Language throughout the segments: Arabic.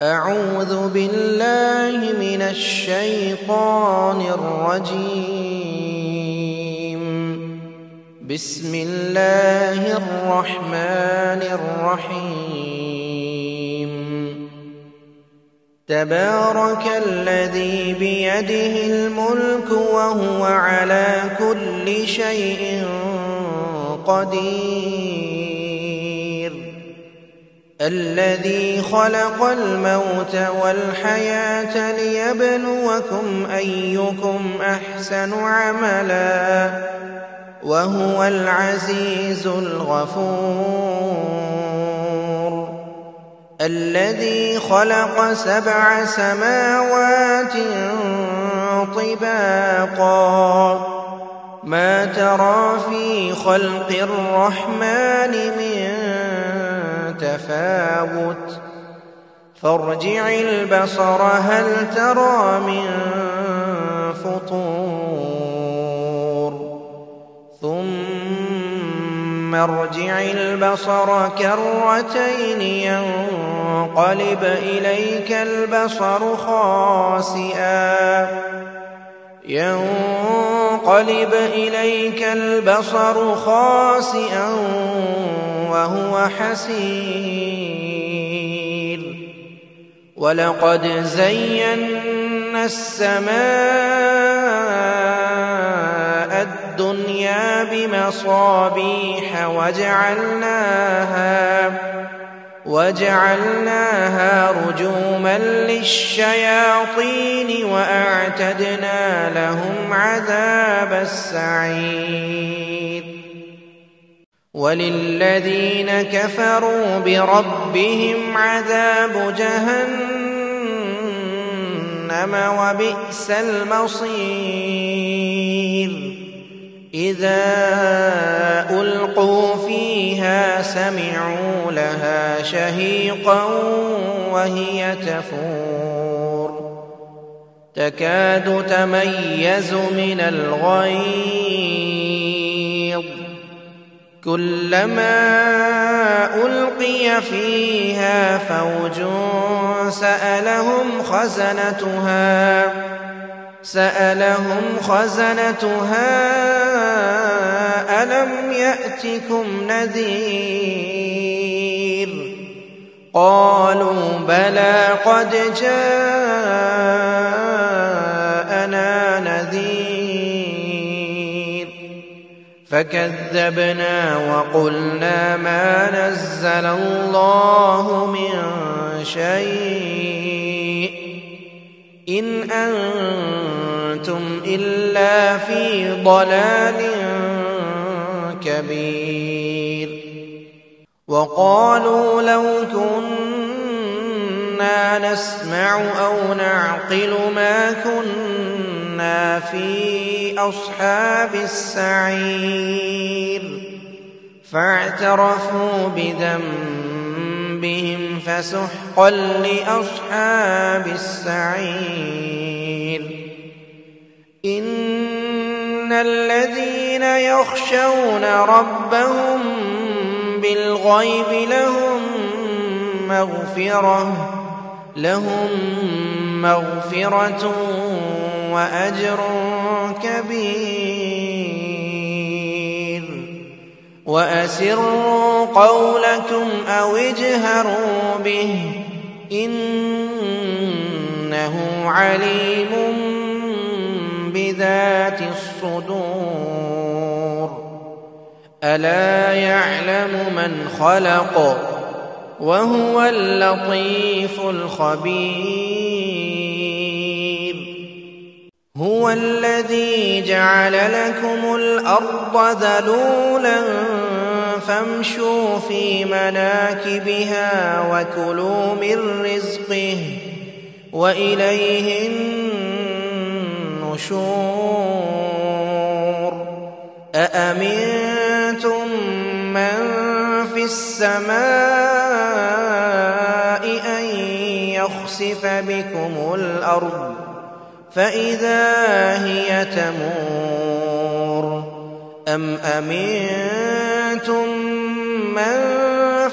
أعوذ بالله من الشيطان الرجيم. بسم الله الرحمن الرحيم. تبارك الذي بيده الملك وهو على كل شيء قدير. الذي خلق الموت والحياة ليبلوكم أيكم أحسن عملا وهو العزيز الغفور. الذي خلق 7 سماوات طباقا ما ترى في خلق الرحمن من تفاوت فارجع البصر هل ترى من فطور ثم ارجع البصر كرتين ينقلب إليك البصر خاسئا وهو حسير. ولقد زينا السماء الدنيا بمصابيح وجعلناها رجوما للشياطين وأعتدنا لهم عذاب السعير. وللذين كفروا بربهم عذاب جهنم وبئس المصير. إذا ألقوا فيها سمعوا لها شهيقا وهي تفور تكاد تميز من الغيظ كلما ألقي فيها فوج سألهم خزنتها ألم يأتكم نذير قالوا بلى قد جاءنا نذير فكذبنا وقلنا ما نزل الله من شيء إن أنتم إلا في ضلال كبير. وقالوا لو كنا نسمع أو نعقل ما كنا في أصحاب السعير فاعترفوا بذنبهم فسحقا لأصحاب السعير. إن الذين يخشون ربهم بالغيب لهم مغفرة وأجر كبير. وأسروا قولكم أو اجهروا به إنه عليم بذات الصدور. ألا يعلم من خلق وهو اللطيف الخبير. هو الذي جعل لكم الأرض ذلولا فامشوا في مناكبها وكلوا من رزقه وإليه النشور. أأمنتم من في السماء أن يخسف بكم الأرض فإذا هي تمور أم أمنتم من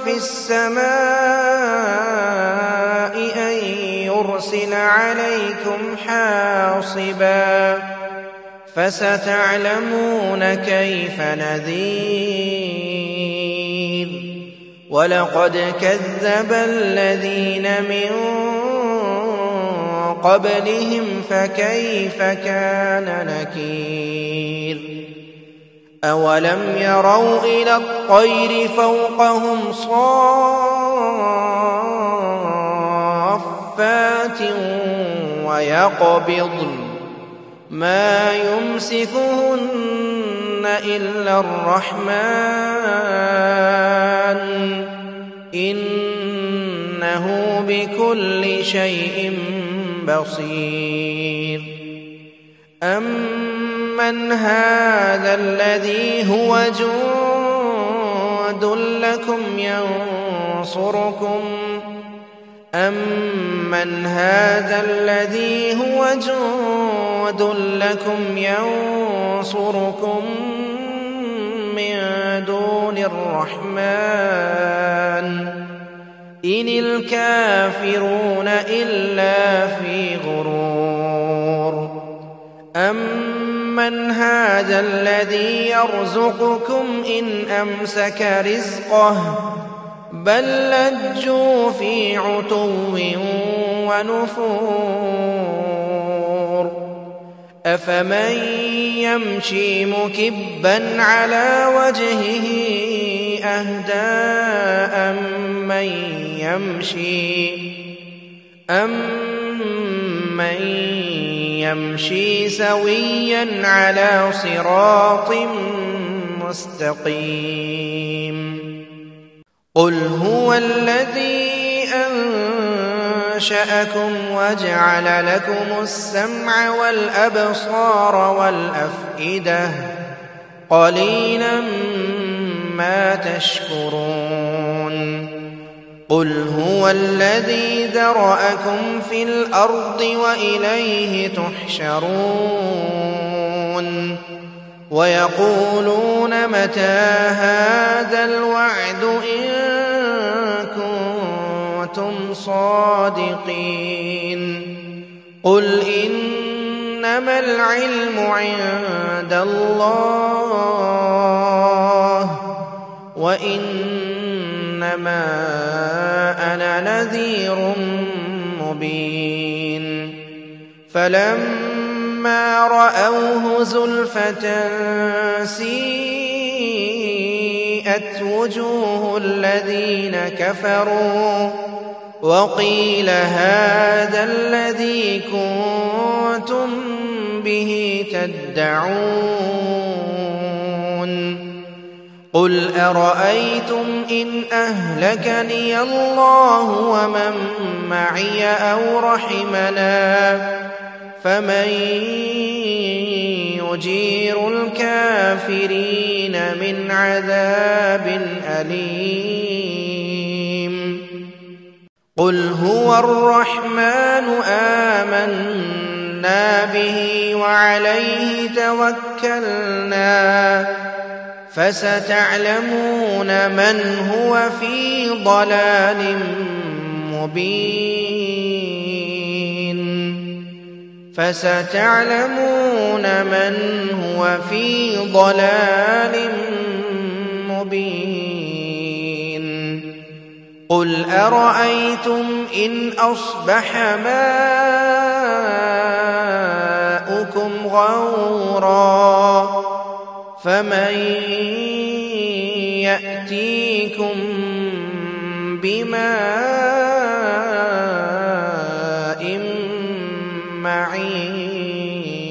في السماء أن يرسل عليكم حاصبا فستعلمون كيف نذير ولقد كذب الذين من قبلهم فكيف كان نكير أولم يروا إلى الطير فوقهم صافات ويقبضن ما يمسكهن إلا الرحمن إنه بكل شيء بصير أمن هذا الذي هو جند لكم ينصركم أمن هذا الذي هو جند لكم ينصركم من دون الرحمن إن الكافرون إلا في غرور أمن هذا الذي يرزقكم إن أمسك رزقه بل لجوا في عتو ونفور أفمن يمشي مكبا على وجهه أهدى أمن يمشي سويا على صراط مستقيم قل هو الذي أنشأكم وجعل لكم السمع والأبصار والأفئدة قليلا ما تشكرون قل هو الذي ذرأكم في الأرض وإليه تحشرون ويقولون متى هذا الوعد إن كنتم صادقين قل إنما العلم عند الله وإنما أنا نذير مبين فلما رأوه زلفة سيئت وجوه الذين كفروا وقيل هذا الذي كنتم به تدعون قل أرأيتم إن أهلكني الله ومن معي أو رحمنا فمن يجير الكافرين من عذاب أليم قل هو الرحمن آمنا به وعليه توكلنا فستعلمون من هو في ضلال مبين قل أرأيتم إن أصبح ماؤكم غورا فمن يأتيكم بماء معين